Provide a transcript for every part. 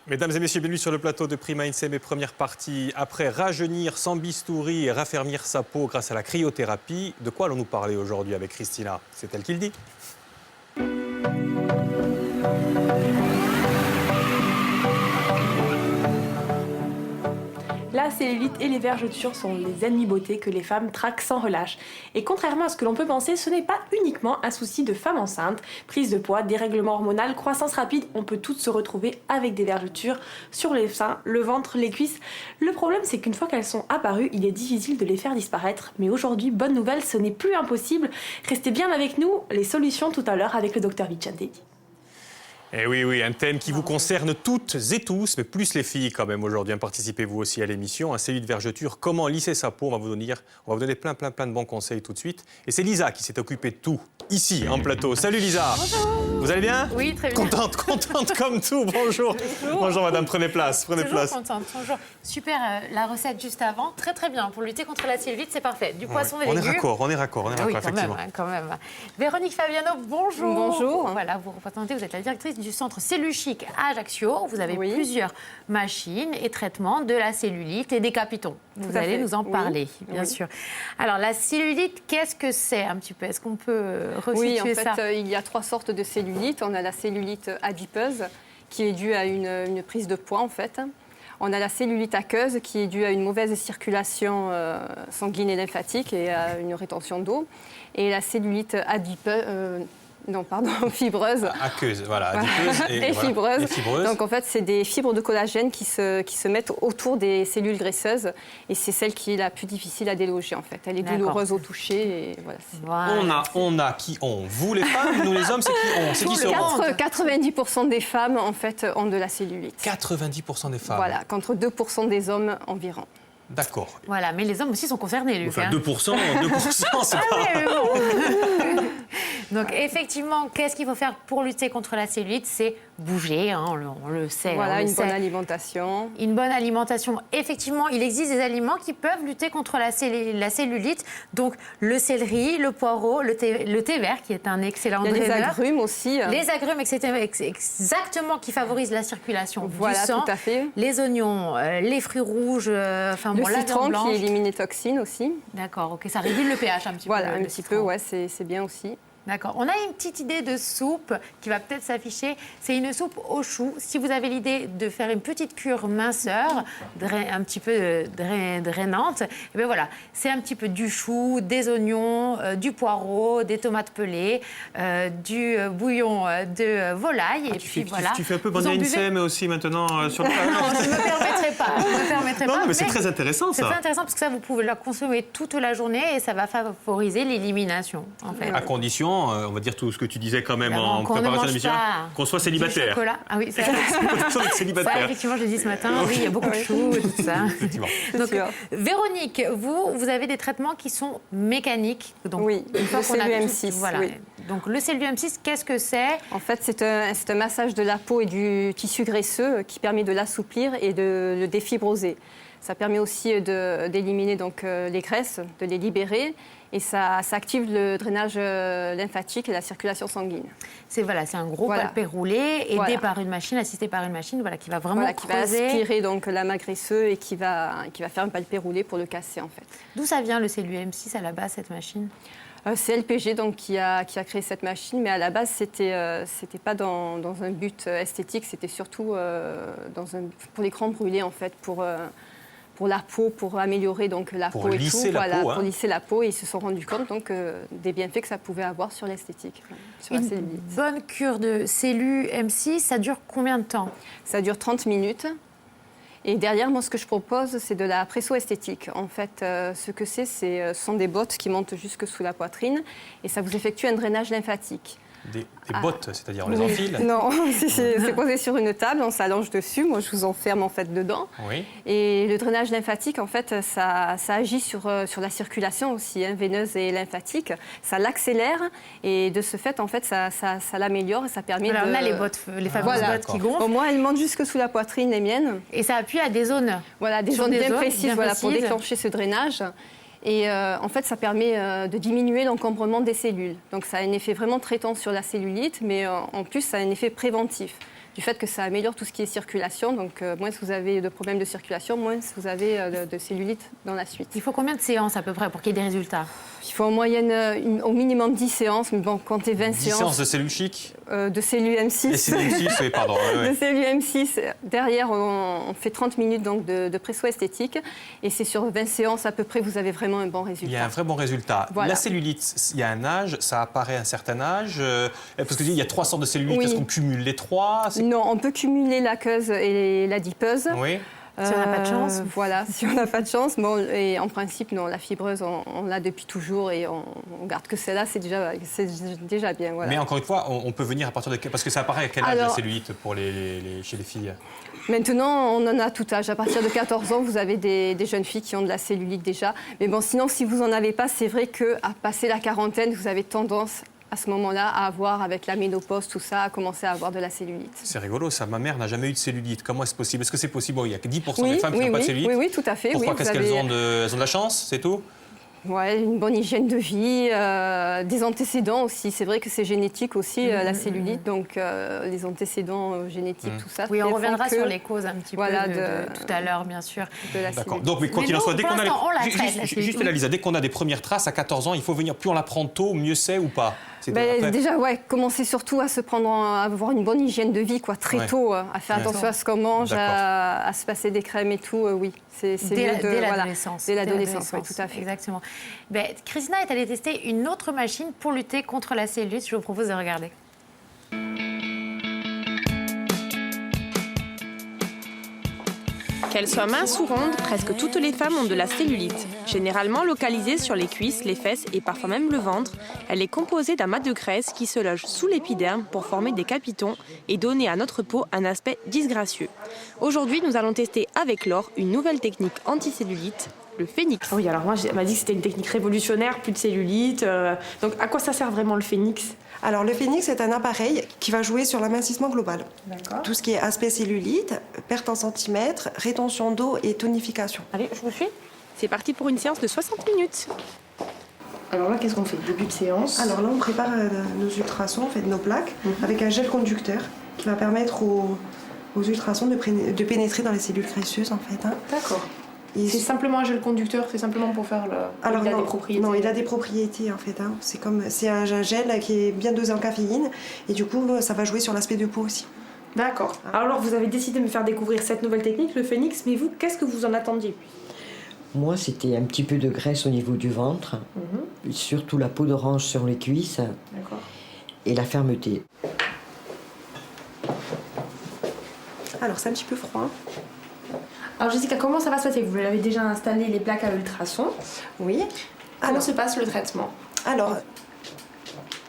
Mesdames et messieurs, bienvenue sur le plateau de Prima Insem et première partie. Après rajeunir sans bistouri et raffermir sa peau grâce à la cryothérapie, de quoi allons-nous parler aujourd'hui avec Christina? C'est elle qui le dit. La cellulite et les vergetures sont les ennemis beauté que les femmes traquent sans relâche. Et contrairement à ce que l'on peut penser, ce n'est pas uniquement un souci de femme enceinte. Prise de poids, dérèglement hormonal, croissance rapide, on peut toutes se retrouver avec des vergetures sur les seins, le ventre, les cuisses. Le problème, c'est qu'une fois qu'elles sont apparues, il est difficile de les faire disparaître. Mais aujourd'hui, bonne nouvelle, ce n'est plus impossible. Restez bien avec nous, les solutions tout à l'heure avec le Dr Vicente. Eh oui, un thème qui vous concerne toutes et tous, mais plus les filles quand même aujourd'hui. Participez-vous aussi à l'émission. Un cellulite vergeture, comment lisser sa peau? On va vous donner plein de bons conseils tout de suite. Et c'est Lisa qui s'est occupée de tout, ici, en plateau. Salut Lisa. Bonjour. Vous allez bien? Oui, très bien. Contente comme tout. Bonjour. Bonjour madame, prenez place. Toujours contente, toujours. Super, la recette juste avant, très bien. Pour lutter contre la cellulite, c'est parfait. Du poisson, des légumes. On est raccord, oui, effectivement. Quand même. Véronique Fabiano, bonjour. Bonjour. Voilà, vous représentez, vous êtes la directrice du centre Celluchic à Ajaccio. Vous avez plusieurs machines et traitements de la cellulite et des capitons. Vous allez nous en parler, bien sûr. Alors, la cellulite, qu'est-ce que c'est un petit peu? Est-ce qu'on peut resituer ça? En fait, il y a 3 sortes de cellulite. On a la cellulite adipeuse, qui est due à une prise de poids, en fait. On a la cellulite aqueuse, qui est due à une mauvaise circulation sanguine et lymphatique et à une rétention d'eau. Et la cellulite fibreuse. Aqueuse, voilà, adipeuse et fibreuse. Donc en fait, c'est des fibres de collagène qui se mettent autour des cellules graisseuses et c'est celle qui est la plus difficile à déloger en fait. Elle est douloureuse au toucher et voilà. On a qui ont. Vous les femmes, nous les hommes, c'est qui ont. C'est qui seront. 90% des femmes en fait ont de la cellulite. 90% des femmes. Voilà, contre 2% des hommes environ. D'accord. Voilà, mais les hommes aussi sont concernés, Luc. Enfin, 2%, c'est pas... mais bon. Donc, effectivement, qu'est-ce qu'il faut faire pour lutter contre la cellulite? C'est bouger, hein, on le sait. Voilà, une bonne alimentation. Une bonne alimentation. Effectivement, il existe des aliments qui peuvent lutter contre la cellulite. Donc, le céleri, le poireau, le thé vert, qui est un excellent draineur. Les agrumes aussi. Les agrumes, exactement, qui favorisent la circulation du sang. Tout à fait. Les oignons, les fruits rouges, le citron qui élimine les toxines aussi. D'accord, ok, ça régule le pH un petit peu. Voilà, un petit peu, ouais, c'est bien aussi. D'accord. On a une petite idée de soupe qui va peut-être s'afficher. C'est une soupe au chou. Si vous avez l'idée de faire une petite cure minceur, un petit peu drainante, et bien voilà, c'est un petit peu du chou, des oignons, du poireau, des tomates pelées, du bouillon de volaille. Et puis voilà. Tu fais un peu bonne INSEM aussi maintenant sur le plateau. Non, je ne me permettrai pas. Non, mais c'est très intéressant ça. C'est très intéressant parce que ça, vous pouvez la consommer toute la journée et ça va favoriser l'élimination en fait. À condition, on va dire tout ce que tu disais quand même en qu'on préparation de l'émission, qu'on soit célibataire. Du chocolat. Ah oui, c'est célibataire. Ça, effectivement, je l'ai dit ce matin. Oui, il y a beaucoup de choux et tout ça. Effectivement. Donc, Véronique, vous avez des traitements qui sont mécaniques. Donc, oui, le CELU-M6. Voilà. Oui. Donc, le CELU-M6, qu'est-ce que c'est? En fait, c'est un massage de la peau et du tissu graisseux qui permet de l'assouplir et de le défibroser. Ça permet aussi d'éliminer les graisses, de les libérer. Et ça active le drainage lymphatique et la circulation sanguine. C'est un gros palpé roulé, aidé par une machine, assisté par une machine qui va vraiment qui va aspirer l'amas graisseux et qui va faire un palpé roulé pour le casser en fait. D'où ça vient le CELU-M6 à la base, cette machine? C'est LPG qui a créé cette machine, mais à la base, c'était pas dans un but esthétique, c'était surtout pour les crans brûlés en fait, pour la peau, pour améliorer la peau et tout, pour lisser la peau, et ils se sont rendus compte des bienfaits que ça pouvait avoir sur l'esthétique, sur la cellulite. Une bonne cure de CELU-M6, ça dure combien de temps? Ça dure 30 minutes. Et derrière, moi, ce que je propose, c'est de la presso-esthétique. En fait, ce sont des bottes qui montent jusque sous la poitrine et ça vous effectue un drainage lymphatique. des bottes, c'est-à-dire on les enfile? Non, c'est posé sur une table, on s'allonge dessus. Moi, je vous enferme en fait dedans. Oui. Et le drainage lymphatique, en fait, ça agit sur la circulation aussi, hein, veineuse et lymphatique. Ça l'accélère et de ce fait, en fait, ça l'améliore et ça permet Alors, de... on a les bottes, les fameuses bottes qui gonflent. Au moins, elles montent jusque sous la poitrine, les miennes. Et ça appuie à des zones. Voilà, des Sur zones des bien zones précises, bien voilà, pour précises. déclencher ce drainage. Et en fait, ça permet de diminuer l'encombrement des cellules. Donc ça a un effet vraiment traitant sur la cellulite, mais en plus, ça a un effet préventif. Du fait que ça améliore tout ce qui est circulation. Donc moins vous avez de problèmes de circulation, moins vous avez de cellulite dans la suite. Il faut combien de séances à peu près pour qu'il y ait des résultats? Il faut en moyenne au minimum 10 séances, mais bon, comptez 20 10 séances séances de cellules chic? de cellules M6. Et cellules 6, oui, pardon. Ouais. De cellules M6. Derrière, on fait 30 minutes donc, de presso esthétique. Et c'est sur 20 séances à peu près, vous avez vraiment un bon résultat. Il y a un vrai bon résultat. Voilà. La cellulite, il y a un âge, ça apparaît à un certain âge. Parce qu'il y a 3 sortes de cellulite, Oui. est-ce qu'on cumule les 3? Non, on peut cumuler l'aqueuse et l'adipeuse. Oui. Si on n'a pas de chance. Voilà, si on n'a pas de chance. Bon, et en principe, non, la fibreuse, on l'a depuis toujours et on garde que celle-là, c'est déjà bien. Voilà. Mais encore une fois, on peut venir à partir de... Parce que ça apparaît à quel âge la Alors, cellulite pour chez les filles? Maintenant, on en a tout âge. À partir de 14 ans, vous avez des jeunes filles qui ont de la cellulite déjà. Mais bon, sinon, si vous n'en avez pas, c'est vrai qu'à passer la quarantaine, vous avez tendance à ce moment-là à avoir, avec la ménopause, tout ça, à commencer à avoir de la cellulite. C'est rigolo, ça. Ma mère n'a jamais eu de cellulite. Comment est-ce possible? Est-ce que c'est possible? Bon, il y a que 10% Oui, des femmes qui oui, n'ont pas de oui, cellulite. oui, tout à fait. Pourquoi? Oui, Qu'est-ce qu'elles ont elles ont de la chance, c'est tout? Ouais, une bonne hygiène de vie, des antécédents aussi. C'est vrai que c'est génétique aussi, la cellulite, donc les antécédents génétiques, tout ça. Oui, on font reviendra que- sur les causes un petit Voilà, peu de tout à l'heure, bien sûr. de la D'accord. cellulite. Donc, mais quoi Mais qu'il en nous, soit, dès pour qu'on a l'instant, on la traite, la juste, cellulite. Elisa, dès qu'on a des premières traces à 14 ans, il faut venir. Plus on la prend tôt, mieux c'est ou pas? Après- Déjà, ouais, commencer surtout à à avoir une bonne hygiène de vie, quoi, très Ouais. tôt, à faire attention à ce qu'on mange, D'accord. à se passer des crèmes et tout, oui. C'est Dès mieux de... l'adolescence. Dès l'adolescence, oui, tout à fait. Exactement. Ben, Christina est allée tester une autre machine pour lutter contre la cellulite. Je vous propose de regarder. Qu'elles soient minces ou rondes, presque toutes les femmes ont de la cellulite. Généralement localisée sur les cuisses, les fesses et parfois même le ventre, elle est composée d'un mat de graisse qui se loge sous l'épiderme pour former des capitons et donner à notre peau un aspect disgracieux. Aujourd'hui, nous allons tester avec Laure une nouvelle technique anticellulite, le phénix. Oui, alors moi, elle m'a dit que c'était une technique révolutionnaire, plus de cellulite. Donc, à quoi ça sert vraiment le phénix? Alors, le phénix est un appareil qui va jouer sur l'amincissement global. D'accord. Tout ce qui est aspect cellulite, perte en centimètres, rétention d'eau et tonification. Allez, je vous suis. C'est parti pour une séance de 60 minutes. Alors là, qu'est-ce qu'on fait? Début de séance. Alors là, on prépare nos ultrasons, on fait nos plaques, avec un gel conducteur qui va permettre aux ultrasons de pénétrer dans les cellules graisseuses, en fait. Hein. D'accord. Et C'est simplement un gel conducteur, c'est simplement pour faire le... Alors il a non, des propriétés. non, il a des propriétés en fait. Hein. C'est un gel qui est bien dosé en caféine et du coup ça va jouer sur l'aspect de peau aussi. D'accord. Alors, vous avez décidé de me faire découvrir cette nouvelle technique, le phénix, mais vous, qu'est-ce que vous en attendiez? Moi, c'était un petit peu de graisse au niveau du ventre, surtout la peau d'orange sur les cuisses D'accord. et la fermeté. Alors c'est un petit peu froid. Alors, Jessica, comment ça va se passer? Vous l'avez déjà installé les plaques à ultrasons. Oui. Comment Alors, se passe le traitement? alors,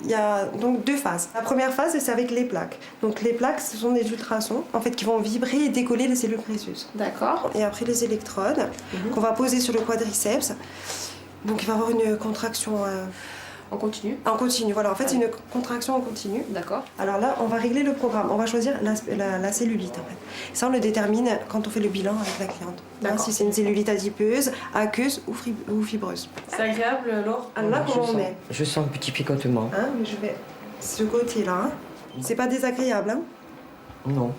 il y a donc 2 phases. La première phase, c'est avec les plaques. Donc les plaques, ce sont des ultrasons en fait qui vont vibrer et décoller les cellules graisseuses. D'accord. Et après les électrodes qu'on va poser sur le quadriceps. Donc il va y avoir une contraction On continue. en continu. Voilà, en fait c'est une contraction en continu. D'accord. Alors là, on va régler le programme. On va choisir la cellulite, en fait. Ça, on le détermine quand on fait le bilan avec la cliente. Hein, D'accord. si c'est une cellulite adipeuse, aqueuse ou fibreuse. C'est agréable, Laure? Alors là, comment on met? Je sens un petit picotement. Hein, mais je vais ce côté-là. Hein. C'est pas désagréable. Hein. Non.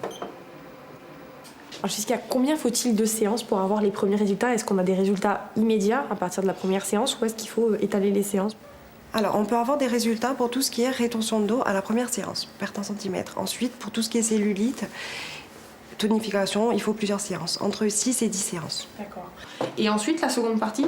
Alors, Jessica, combien faut-il de séances pour avoir les premiers résultats? Est-ce qu'on a des résultats immédiats à partir de la première séance ou est-ce qu'il faut étaler les séances? Alors, on peut avoir des résultats pour tout ce qui est rétention d'eau à la première séance, perte en centimètres. Ensuite, pour tout ce qui est cellulite, tonification, il faut plusieurs séances, entre 6 et 10 séances. D'accord. Et ensuite, la seconde partie?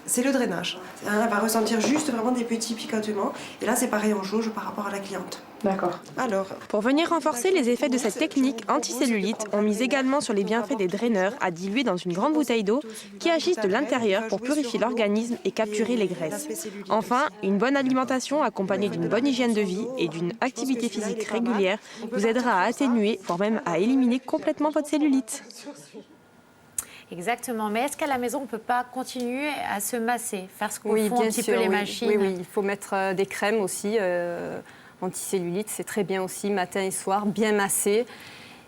c'est le drainage. Elle va ressentir juste vraiment des petits picotements. Et là, c'est pareil en jauge par rapport à la cliente. D'accord. Alors, Pour venir renforcer les effets de cette technique anticellulite, on mise également sur les bienfaits des draineurs à diluer dans une grande bouteille d'eau qui agissent de l'intérieur pour purifier l'organisme et capturer les graisses. Enfin, une bonne alimentation accompagnée d'une bonne hygiène de vie et d'une activité physique régulière vous aidera à atténuer, voire même à éliminer complètement votre cellulite. Exactement. Mais est-ce qu'à la maison, on ne peut pas continuer à se masser, faire ce qu'on Oui, font un bien petit sûr, peu les oui. machines? Oui, il faut mettre des crèmes aussi, anticellulite, c'est très bien aussi, matin et soir, bien massé.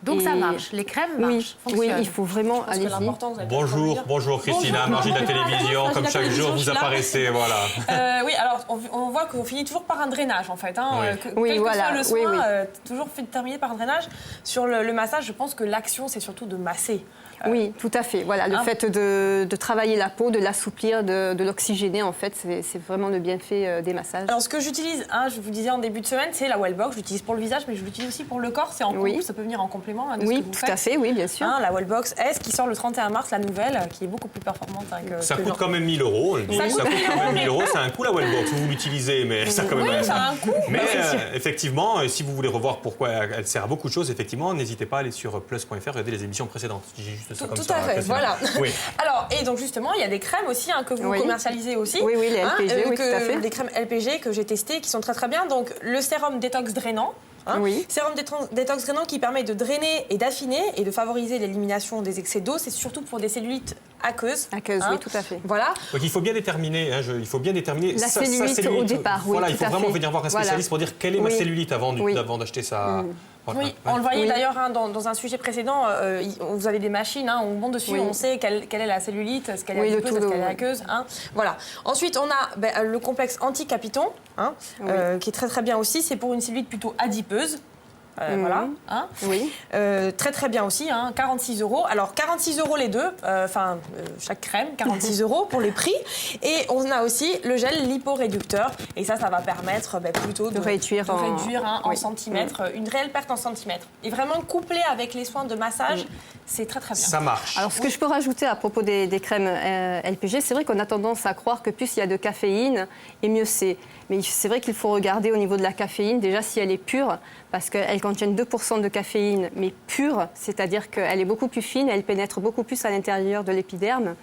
Donc Et- ça marche, les crèmes Oui, marchent, oui, fonctionnent. il faut vraiment, allez-y. Bonjour Christina, Margie de la télévision, comme chaque jour vous apparaissez, voilà. Oui, alors on voit qu'on finit toujours par un drainage en fait. Hein, Oui. Oui, quel que voilà, soit le soin, oui, oui. toujours terminé par un drainage. Sur le massage, je pense que l'action, c'est surtout de masser. Oui, tout à fait. Voilà, le fait de travailler la peau, de l'assouplir, de l'oxygéner, en fait, c'est vraiment le bienfait des massages. Alors ce que j'utilise, je vous disais en début de semaine, c'est la Wellbox. Je l'utilise pour le visage, mais je l'utilise aussi pour le corps. C'est en Oui. ça peut venir en complément de ce Oui, que vous tout faites. à fait, oui, bien sûr. La Wellbox S qui sort le 31 mars, la nouvelle, qui est beaucoup plus performante. Ça coûte quand même 1 000 €, on le dit. Ça coûte quand même 1 000 €, c'est un coût la Wellbox, vous l'utilisez, mais ça a quand même ça a un coût. Mais effectivement, si vous voulez revoir pourquoi elle sert à beaucoup de choses, effectivement, n'hésitez pas à aller sur plus.fr, regardez les émissions précédentes. Je dis juste ça comme Tout ça. à fait, Christina. voilà. Oui. Alors, et donc justement, il y a des crèmes aussi que vous Oui. commercialisez aussi. Oui, les LPG, oui, tout à fait. Des crèmes LPG que j'ai testées, qui sont très très bien. Donc, le sérum détox drainant. Oui. Sérum détox drainant qui permet de drainer et d'affiner et de favoriser l'élimination des excès d'eau. C'est surtout pour des cellulites aqueuses. Aqueuse, oui, tout à fait. Voilà. Donc il faut bien déterminer, La cellulite au départ, oui, Voilà, il tout faut à vraiment fait. venir voir un Voilà. spécialiste pour dire quelle est ma Oui. cellulite avant Oui. d'acheter ça. Voilà. Oui, on le voyait Oui. d'ailleurs dans un sujet précédent. Vous avez des machines, on monte dessus, Oui. on sait quelle est la cellulite, est-ce qu'elle est Oui, le adipeuse, tout, est-ce qu'elle est oui. aqueuse. Voilà. Ensuite, on a le complexe anti-capiton, qui est très très bien aussi. C'est pour une cellulite plutôt adipeuse. Voilà. Oui. Très très bien aussi, 46 €. Alors 46 € les deux, chaque crème, 46 € pour les prix. Et on a aussi le gel liporéducteur. Et ça va permettre plutôt de réduire en oui. centimètres, une réelle perte en centimètres. Et vraiment couplé avec les soins de massage, c'est très très bien. Ça marche. Alors, ce que je peux rajouter à propos des crèmes LPG, c'est vrai qu'on a tendance à croire que plus il y a de caféine, et mieux c'est. Mais c'est vrai qu'il faut regarder au niveau de la caféine, déjà si elle est pure, parce qu'elle contient 2% de caféine, mais pure, c'est-à-dire qu'elle est beaucoup plus fine, elle pénètre beaucoup plus à l'intérieur de l'épiderme.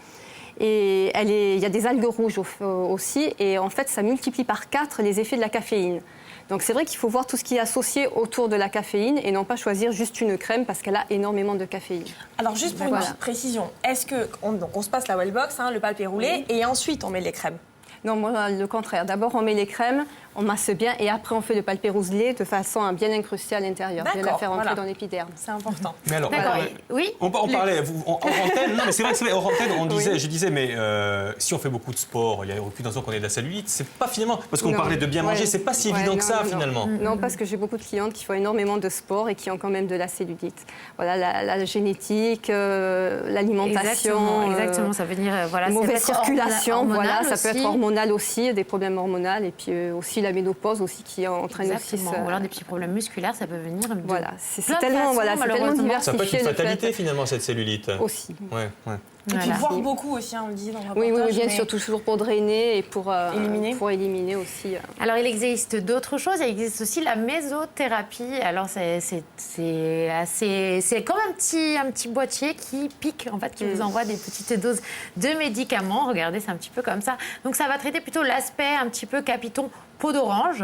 Et il y a des algues rouges aussi, et en fait, ça multiplie par 4 les effets de la caféine. Donc c'est vrai qu'il faut voir tout ce qui est associé autour de la caféine et non pas choisir juste une crème parce qu'elle a énormément de caféine. Alors juste pour une petite précision, est-ce qu'on se passe la Wellbox, le palpé roulé, et ensuite on met les crèmes? Non, moi, le contraire. D'abord, on met les crèmes, on masse bien et après, on fait le palpé roselé de façon à bien incruster à l'intérieur, bien la faire entrer dans l'épiderme. C'est important. Mais alors, Oui. on parlait, hors antenne, non mais c'est vrai que hors antenne, je disais, mais si on fait beaucoup de sport, il y a aucune raison qu'on ait de la cellulite, c'est pas finalement, parce qu'on parlait de bien manger, c'est pas si évident que ça finalement. Non, parce que j'ai beaucoup de clientes qui font énormément de sport et qui ont quand même de la cellulite. Voilà, la génétique, l'alimentation, Exactement, ça veut dire mauvaise circulation, hormonal ça peut aussi. être hormonal aussi, des problèmes hormonaux et puis aussi la ménopause aussi qui entraîne aussi Ou alors des petits problèmes musculaires, ça peut venir. Voilà, c'est plein de tellement, façons, c'est tellement malheureusement. diversifié. Ça peut être une le fait. fatalité finalement cette cellulite. Aussi. Ouais. Et puis Voilà. boire beaucoup aussi, on le disait dans le Oui, reportage. bien sûr, toujours pour drainer et pour éliminer aussi. Alors, il existe d'autres choses. Il existe aussi la mésothérapie. Alors, c'est comme un petit boîtier qui pique, en fait, qui vous envoie des petites doses de médicaments. Regardez, c'est un petit peu comme ça. Donc, ça va traiter plutôt l'aspect un petit peu capiton peau d'orange.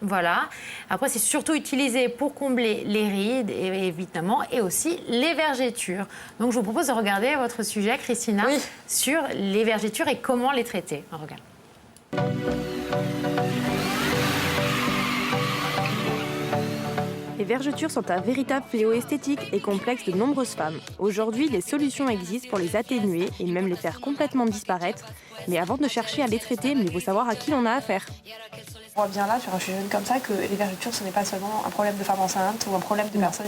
Voilà. Après, c'est surtout utilisé pour combler les rides, évidemment, et aussi les vergetures. Donc, je vous propose de regarder votre sujet, Christina, sur les vergetures et comment les traiter. On regarde. Les vergetures sont un véritable fléau esthétique et complexe de nombreuses femmes. Aujourd'hui, des solutions existent pour les atténuer et même les faire complètement disparaître. Mais avant de chercher à les traiter, il faut savoir à qui l'on a affaire. On voit bien là, sur un sujet comme ça, que les vergetures, ce n'est pas seulement un problème de femme enceinte ou un problème de personne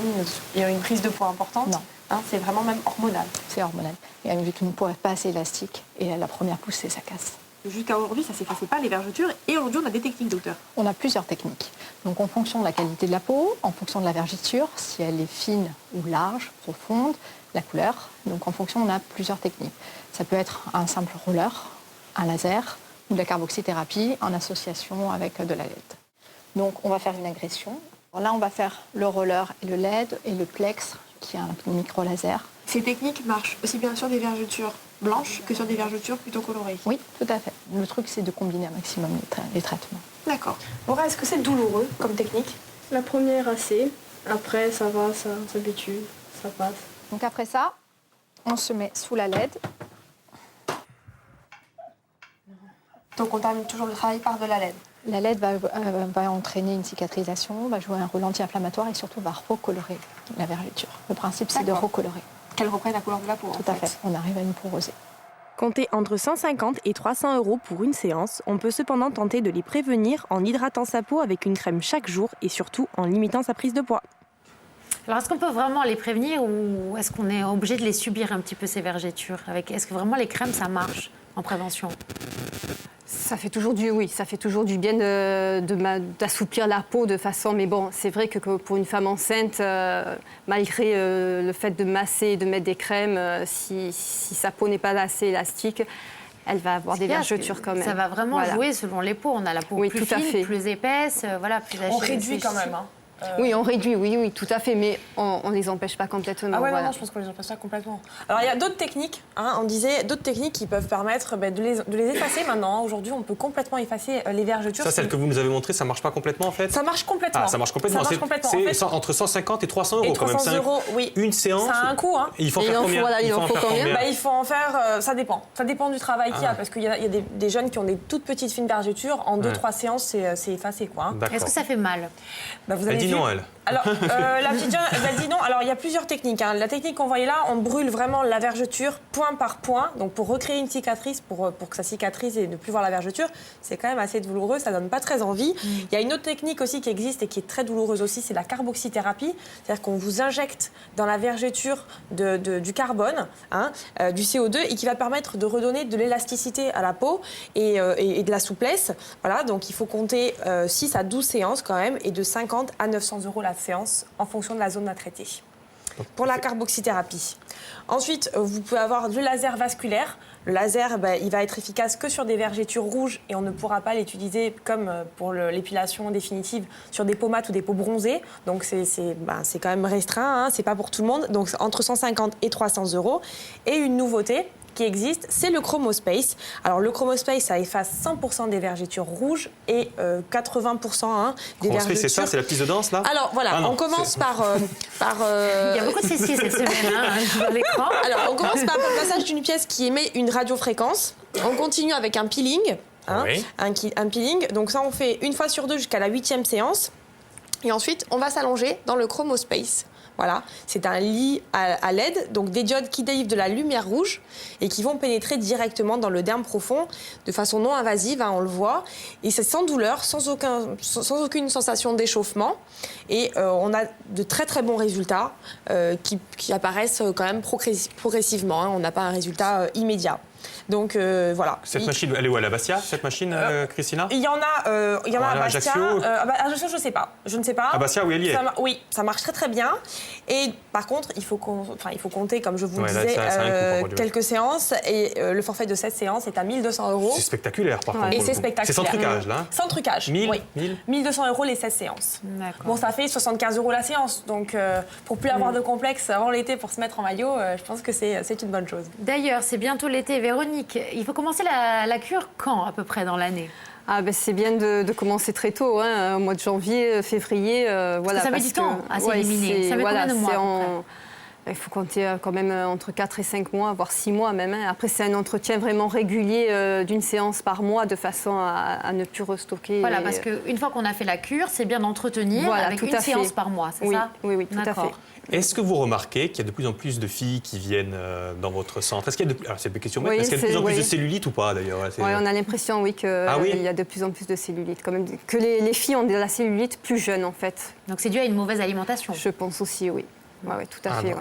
ayant une prise de poids importante. Non. C'est vraiment même hormonal. C'est hormonal. Et avec une peau pas assez élastique, et la première poussée, ça casse. Jusqu'à aujourd'hui, ça ne s'effaçait pas les vergetures. Et aujourd'hui, on a des techniques, docteur. On a plusieurs techniques. Donc en fonction de la qualité de la peau, en fonction de la vergeture, si elle est fine ou large, profonde, la couleur. Donc en fonction, on a plusieurs techniques. Ça peut être un simple roller, un laser ou de la carboxythérapie en association avec de la LED. Donc on va faire une agression. Alors là, on va faire le roller et le LED et le plex, qui est un micro-laser. Ces techniques marchent aussi bien sur des vergetures blanches que sur des vergetures plutôt colorées. Oui, tout à fait. Le truc, c'est de combiner un maximum les traitements. D'accord. Laura, est-ce que c'est douloureux comme technique? La première assez, après ça va, ça s'habitue, ça passe. Donc après ça, on se met sous la LED. Donc on termine toujours le travail par de la LED. La LED va entraîner une cicatrisation, va jouer un rôle anti-inflammatoire et surtout va recolorer la vergeture. Le principe, c'est de D'accord. recolorer. Qu'elle reprenne la couleur de la peau. Tout à fait. On arrive à une porosité. Comptez entre 150 et 300 € pour une séance. On peut cependant tenter de les prévenir en hydratant sa peau avec une crème chaque jour et surtout en limitant sa prise de poids. Alors, est-ce qu'on peut vraiment les prévenir ou est-ce qu'on est obligé de les subir un petit peu, ces vergetures? Est-ce que vraiment les crèmes, ça marche en prévention? Ça fait toujours du bien d'assouplir la peau de façon. Mais bon, c'est vrai que pour une femme enceinte, malgré le fait de masser et de mettre des crèmes, si sa peau n'est pas assez élastique, elle va avoir des vergetures quand même. Ça va vraiment jouer selon les peaux. On a la peau plus fine, plus épaisse, plus On réduit quand même. Oui, on réduit, oui, tout à fait, mais on ne les empêche pas complètement. Ah ouais, non, je pense qu'on les empêche pas complètement. Alors, il y a d'autres techniques, on disait, d'autres techniques qui peuvent permettre de les effacer maintenant. Aujourd'hui, on peut complètement effacer les vergetures. Ça, celle que vous nous avez montrée, ça marche pas complètement en fait? Ça marche complètement. Ah, ça marche complètement. C'est entre 150 et 300 € quand même. 300 €, oui. Une séance. Ça a un coût. Il faut en faire combien? Il en faut combien? Il faut en faire, ça dépend. Ça dépend du travail qu'il y a, parce qu'il y a des jeunes qui ont des toutes petites fines vergetures. En 2-3 séances, c'est effacé, quoi. Est-ce que ça fait mal? Vous Elle dit non, elle. Alors, la petite jeune, elle dit non. Alors, il y a plusieurs techniques. La technique qu'on voyait là, on brûle vraiment la vergeture point par point. Donc, pour recréer une cicatrice, pour que ça cicatrise et ne plus voir la vergeture, c'est quand même assez douloureux. Ça donne pas très envie. Il y a une autre technique aussi qui existe et qui est très douloureuse aussi, c'est la carboxythérapie. C'est-à-dire qu'on vous injecte dans la vergeture du carbone, du CO2, et qui va permettre de redonner de l'élasticité à la peau et de la souplesse. Voilà, donc il faut compter 6 à 12 séances quand même, et de 50 à 900 € la séance en fonction de la zone à traiter. Pour la carboxythérapie. Ensuite, vous pouvez avoir le laser vasculaire. Le laser, il va être efficace que sur des vergetures rouges et on ne pourra pas l'utiliser comme pour l'épilation définitive sur des peaux mates ou des peaux bronzées. Donc c'est quand même restreint, c'est pas pour tout le monde. Donc entre 150 et 300 €. Et une nouveauté qui existe, c'est le ChromoSpace. Alors le ChromoSpace, ça efface 100% des vergetures rouges et 80% des vergetures. C'est ça, c'est la piste de danse là? Alors voilà, on commence par Il y a beaucoup de cessiers cette semaine sur l'écran. Alors on commence par le passage d'une pièce qui émet une radiofréquence. On continue avec un peeling. Un peeling. Donc ça, on fait une fois sur 2 jusqu'à la 8e séance. Et ensuite, on va s'allonger dans le ChromoSpace. Voilà, c'est un lit à LED, donc des diodes qui délivrent de la lumière rouge et qui vont pénétrer directement dans le derme profond de façon non invasive, on le voit. Et c'est sans douleur, sans aucune sensation d'échauffement. Et on a de très très bons résultats qui apparaissent quand même progressivement. On n'a pas un résultat immédiat. Donc voilà. Cette machine, elle est où à la Bastia, cette machine, Christina? Il y en a à Bastia. Ajaccio, je ne sais pas. À Bastia, oui, elle y est. Oui, ça marche très très bien. Et par contre, il faut compter, comme je vous le disais, quelques séances. Et le forfait de 7 séances est à 1 200 €. C'est spectaculaire, par contre. Et c'est spectaculaire. C'est sans trucage, là? Sans trucage, 1000, oui. 1 200 € les 16 séances. Bon, ça fait 75 € la séance. Donc, pour plus avoir de complexe avant l'été pour se mettre en maillot, je pense que c'est une bonne chose. D'ailleurs, c'est bientôt l'été. Véronique, il faut commencer la cure quand, à peu près, dans l'année? C'est bien de commencer très tôt, au mois de janvier, février. Voilà, ça met du temps à s'éliminer. Ça met combien de mois? Il faut compter quand même entre 4 et 5 mois, voire 6 mois même. Après, c'est un entretien vraiment régulier d'une séance par mois de façon à ne plus restocker. Voilà, parce qu'une fois qu'on a fait la cure, c'est bien d'entretenir avec une séance par mois, c'est ça? Oui, tout à fait. Est-ce que vous remarquez qu'il y a de plus en plus de filles qui viennent dans votre centre? Est-ce qu'il y a alors c'est une question, oui, est-ce qu'il y a de plus en plus de cellulite ou pas d'ailleurs? Oui, on a l'impression, qu'il y a de plus en plus de cellulite. Quand même, que les filles ont de la cellulite plus jeune en fait. Donc c'est dû à une mauvaise alimentation? Je pense aussi, oui. Oui, tout à fait.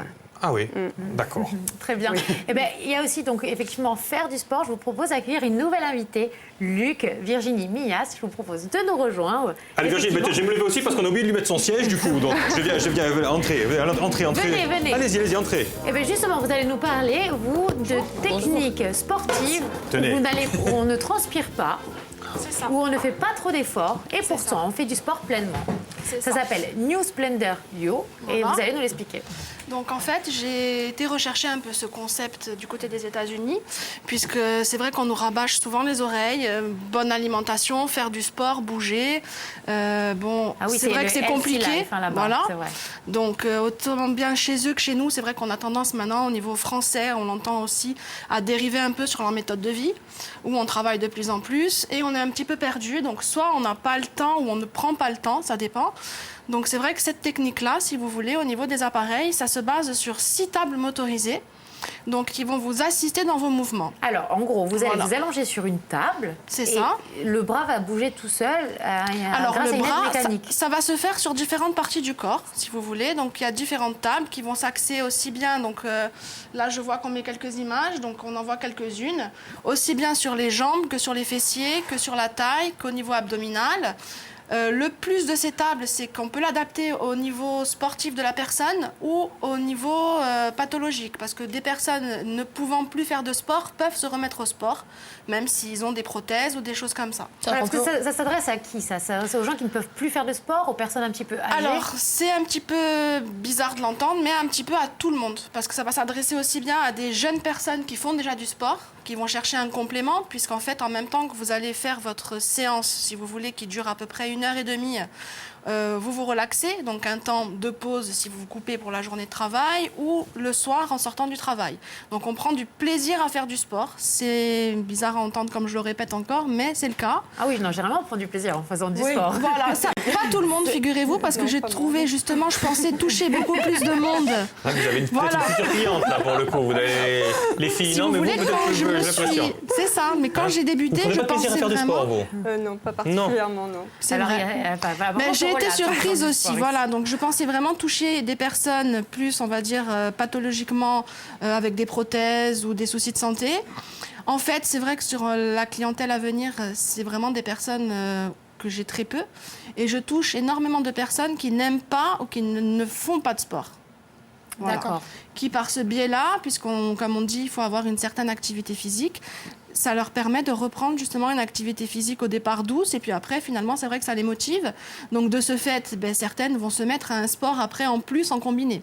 Ah oui, d'accord. Très bien. Eh ben, il y a aussi donc effectivement faire du sport. Je vous propose d'accueillir une nouvelle invitée, Luc, Virginie Millas. Je vous propose de nous rejoindre. Allez Virginie, je vais me lever aussi parce qu'on a oublié de lui mettre son siège du coup. Donc je viens entrer. Venez. Allez-y, entrez. Eh bien justement, vous allez nous parler, vous, de techniques sportives où on ne transpire pas, où on ne fait pas trop d'efforts et pourtant on fait du sport pleinement. Ça s'appelle New Splendor Yo et vous allez nous l'expliquer. Donc en fait, j'ai été rechercher un peu ce concept du côté des États-Unis, puisque c'est vrai qu'on nous rabâche souvent les oreilles, bonne alimentation, faire du sport, bouger. C'est vrai que c'est compliqué. Voilà. Donc autant bien chez eux que chez nous, c'est vrai qu'on a tendance maintenant au niveau français, on l'entend aussi, à dériver un peu sur leur méthode de vie, où on travaille de plus en plus et on est un petit peu perdu. Donc soit on n'a pas le temps ou on ne prend pas le temps, ça dépend. Donc c'est vrai que cette technique-là, si vous voulez, au niveau des appareils, ça se base sur 6 tables motorisées, donc qui vont vous assister dans vos mouvements. Alors en gros, vous allez vous allonger sur une table. C'est ça. Le bras va bouger tout seul grâce à une aide mécanique. Ça va se faire sur différentes parties du corps, si vous voulez. Donc il y a différentes tables qui vont s'axer aussi bien. Donc là, je vois qu'on met quelques images, donc on en voit quelques-unes, aussi bien sur les jambes que sur les fessiers, que sur la taille, qu'au niveau abdominal. Le plus de ces tables, c'est qu'on peut l'adapter au niveau sportif de la personne ou au niveau pathologique. Parce que des personnes ne pouvant plus faire de sport peuvent se remettre au sport, même s'ils ont des prothèses ou des choses comme ça. Parce que ça s'adresse à qui ça s'adresse aux gens qui ne peuvent plus faire de sport, aux personnes un petit peu âgées? Alors, c'est un petit peu bizarre de l'entendre, mais un petit peu à tout le monde. Parce que ça va s'adresser aussi bien à des jeunes personnes qui font déjà du sport, qui vont chercher un complément, puisqu'en fait, en même temps que vous allez faire votre séance, si vous voulez, qui dure à peu près 1h30, vous vous relaxez, donc un temps de pause si vous vous coupez pour la journée de travail ou le soir en sortant du travail. Donc on prend du plaisir à faire du sport. C'est bizarre à entendre comme je le répète encore, mais c'est le cas. Ah oui, non, généralement on prend du plaisir en faisant du sport. Voilà, ça, pas tout le monde, figurez-vous, parce que j'ai trouvé justement, je pensais toucher beaucoup plus de monde. Ah, vous avez peut-être une future cliente là pour le coup. Vous avez les filles, si non, mais vous peut-être j'ai l'impression. C'est ça, mais quand j'ai débuté, vous je pensais pensais à faire du sport, vous Non, pas particulièrement, non. C'est vrai. Mais j'ai été surprise aussi, voilà. Donc je pensais vraiment toucher des personnes plus, on va dire, pathologiquement avec des prothèses ou des soucis de santé. En fait, c'est vrai que sur la clientèle à venir, c'est vraiment des personnes que j'ai très peu. Et je touche énormément de personnes qui n'aiment pas ou qui ne font pas de sport. Voilà. D'accord. Qui par ce biais-là, comme on dit, il faut avoir une certaine activité physique, ça leur permet de reprendre justement une activité physique au départ douce et puis après finalement c'est vrai que ça les motive. Donc de ce fait, certaines vont se mettre à un sport après en plus en combiné.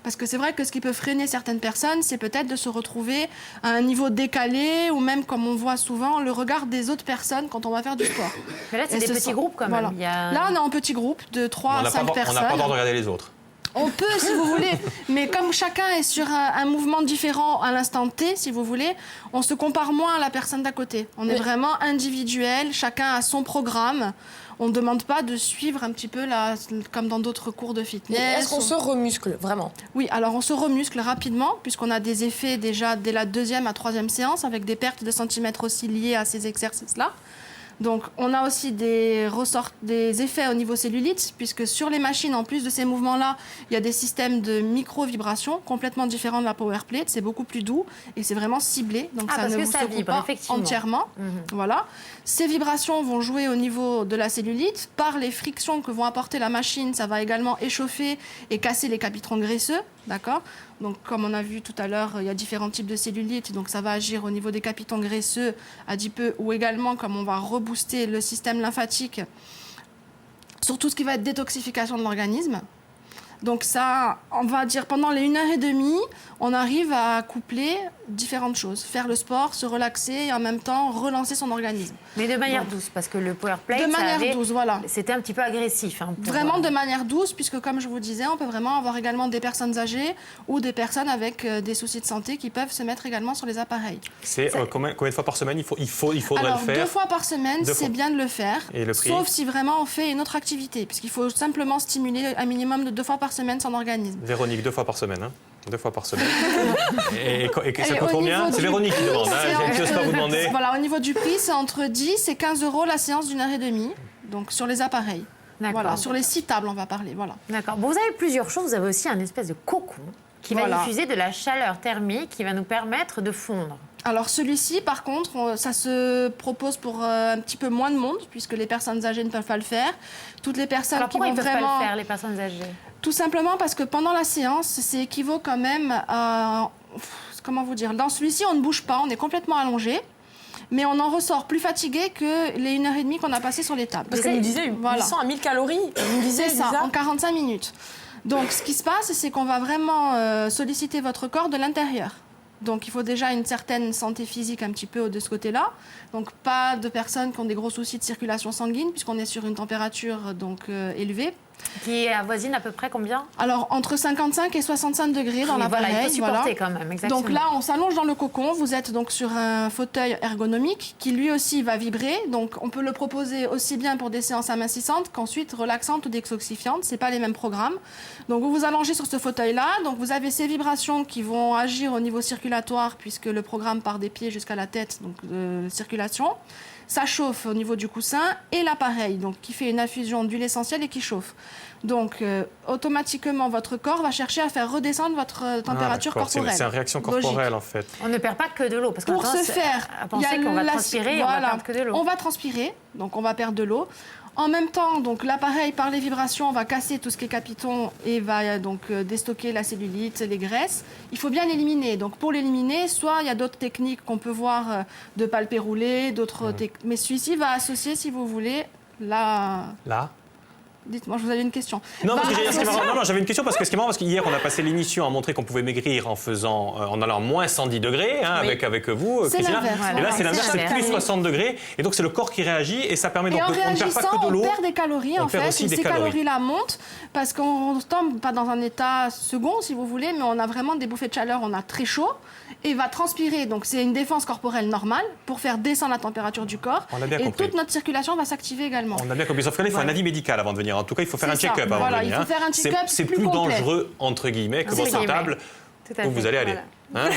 Parce que c'est vrai que ce qui peut freiner certaines personnes, c'est peut-être de se retrouver à un niveau décalé ou même, comme on voit souvent, le regard des autres personnes quand on va faire du sport. Mais là, c'est des petits groupes quand même. Voilà. Là, on est en petits groupes de 3 à 5 personnes. On n'a pas le droit de regarder les autres. On peut, si vous voulez, mais comme chacun est sur un mouvement différent à l'instant T, si vous voulez, on se compare moins à la personne d'à côté. On est vraiment individuel, chacun a son programme. On ne demande pas de suivre un petit peu comme dans d'autres cours de fitness. Est-ce qu'on se remuscle, vraiment? Oui, alors on se remuscle rapidement, puisqu'on a des effets déjà dès la 2e à 3e séance, avec des pertes de centimètres aussi liées à ces exercices-là. Donc, on a aussi des effets au niveau cellulite, puisque sur les machines, en plus de ces mouvements-là, il y a des systèmes de micro-vibrations complètement différents de la power plate. C'est beaucoup plus doux et c'est vraiment ciblé. Donc, ça ne vous secoue pas entièrement. Voilà. Ces vibrations vont jouer au niveau de la cellulite. Par les frictions que vont apporter la machine, ça va également échauffer et casser les capitrons graisseux. D'accord ? Donc, comme on a vu tout à l'heure, il y a différents types de cellulite. Donc, ça va agir au niveau des capitons graisseux, adipeux, ou également, comme on va rebooster le système lymphatique, sur tout ce qui va être détoxification de l'organisme. Donc, ça, on va dire, pendant les 1h30, on arrive à coupler différentes choses. Faire le sport, se relaxer et en même temps relancer son organisme. Mais de manière douce, parce que le power plate, douce, voilà. C'était un petit peu agressif. Vraiment de manière douce, puisque comme je vous disais, on peut vraiment avoir également des personnes âgées ou des personnes avec des soucis de santé qui peuvent se mettre également sur les appareils. C'est combien de fois par semaine il faudrait Alors, le faire? 2 fois par semaine, c'est bien de le faire. Et le prix? Sauf si vraiment on fait une autre activité, puisqu'il faut simplement stimuler un minimum de 2 fois par semaine son organisme. Véronique, 2 fois par semaine, hein? 2 fois par semaine. et ça coûte combien? C'est Véronique qui demande, je n'ose pas vous demander. Voilà, au niveau du prix, c'est entre 10 et 15 € la séance d'1h30, donc sur les appareils. Voilà, sur les 6 tables, on va parler. Voilà. D'accord. Bon, vous avez plusieurs choses. Vous avez aussi un espèce de cocon. qui va diffuser de la chaleur thermique qui va nous permettre de fondre. Alors celui-ci, par contre, ça se propose pour un petit peu moins de monde, puisque les personnes âgées ne peuvent pas le faire. Toutes les personnes Alors qui pourquoi vont ils ne peuvent vraiment... pas le faire, les personnes âgées? Tout simplement parce que pendant la séance, c'est équivaut quand même à... Comment vous dire? Dans celui-ci, on ne bouge pas, on est complètement allongé. Mais on en ressort plus fatigué que les 1h30 qu'on a passées sur les tables. Parce qu'elle nous disait 800 à 1000 calories. C'est ça, en 45 minutes. Donc, ce qui se passe, c'est qu'on va vraiment solliciter votre corps de l'intérieur. Donc, il faut déjà une certaine santé physique un petit peu de ce côté-là. Donc, pas de personnes qui ont des gros soucis de circulation sanguine, puisqu'on est sur une température élevée. Qui avoisine à peu près combien? Alors, entre 55 et 65 degrés dans l'appareil. Voilà, il faut supporter quand même, exactement. Donc là, on s'allonge dans le cocon. Vous êtes donc sur un fauteuil ergonomique qui lui aussi va vibrer. Donc, on peut le proposer aussi bien pour des séances amincissantes qu'ensuite relaxantes ou détoxifiantes. C'est pas les mêmes programmes. Donc, vous vous allongez sur ce fauteuil-là. Donc, vous avez ces vibrations qui vont agir au niveau circulatoire puisque le programme part des pieds jusqu'à la tête, donc de circulation. Ça chauffe au niveau du coussin et l'appareil, donc qui fait une infusion d'huile essentielle et qui chauffe. Donc, automatiquement, votre corps va chercher à faire redescendre votre température corporelle. C'est une réaction corporelle, en fait. On ne perd pas que de l'eau. Parce pour ce faire, à penser qu'on va transpirer, voilà, on va perdre que de l'eau. On va transpirer, donc on va perdre de l'eau. En même temps, donc l'appareil, par les vibrations, va casser tout ce qui est capiton et va donc déstocker la cellulite, les graisses. Il faut bien l'éliminer. Donc pour l'éliminer, soit il y a d'autres techniques qu'on peut voir de palpé roulé, d'autres mais celui-ci va associer, si vous voulez, Là Dites-moi, je vous avais une question. Non, j'avais une question parce que ce qui est marrant, parce qu'hier, on a passé l'émission à montrer qu'on pouvait maigrir en allant à moins 110 degrés, hein, avec vous, Christina. Et là, c'est l'inverse, c'est plus 60 degrés. Et donc, c'est le corps qui réagit et ça permet donc on ne perd pas que de l'eau. On perd des calories, en fait. Et ces calories-là montent parce qu'on ne tombe pas dans un état second, si vous voulez, mais on a vraiment des bouffées de chaleur, on a très chaud et va transpirer. Donc, c'est une défense corporelle normale pour faire descendre la température du corps. Et toute notre circulation va s'activer également. On a bien compris. Sauf qu'il faut un avis médical avant de venir. En tout cas, il faut faire un check-up avant de venir. Il faut faire un check-up. C'est plus dangereux, entre guillemets, que votre table où vous allez aller. Hein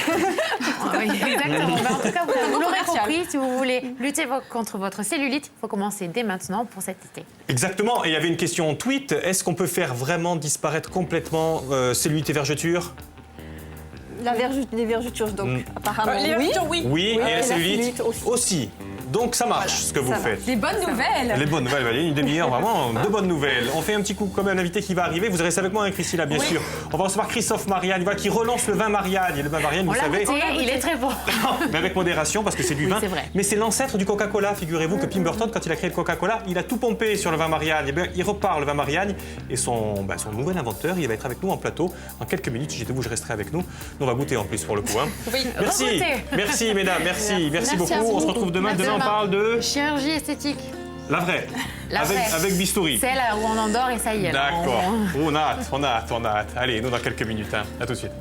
oui, exactement. En tout cas, vous l'aurez compris, si vous voulez lutter contre votre cellulite, il faut commencer dès maintenant pour cet été. Exactement. Et il y avait une question tweet. Est-ce qu'on peut faire vraiment disparaître complètement cellulite et vergeture? Les vergetures, donc, apparemment, oui. Oui, et la cellulite aussi. Donc ça marche, ce que vous faites. Les bonnes nouvelles. Les bonnes nouvelles, Valérie, une demi-heure, vraiment, de bonnes nouvelles. On fait un petit coup comme un invité qui va arriver. Vous restez avec moi, hein, Christina, bien sûr. On va recevoir Christophe Marianne, voilà, qui relance le vin Marianne. Et le vin Marianne, vous savez... il est très bon. Mais avec modération, parce que c'est du vin. C'est vrai. Mais c'est l'ancêtre du Coca-Cola. Figurez-vous que Tim Burton, quand il a créé le Coca-Cola, il a tout pompé sur le vin Marianne. Et bien, il repart le vin Marianne. Et son nouvel inventeur, il va être avec nous en plateau. En quelques minutes, si j'étais vous, je resterai avec nous. On va goûter en plus pour le coup. Hein. Oui. Merci, mesdames, merci beaucoup. On se retrouve demain. Demain, on parle de... Chirurgie esthétique. La vraie. Avec bistouri. Celle où on endort et ça y est. D'accord. On a hâte. Allez, nous dans quelques minutes. Hein. À tout de suite.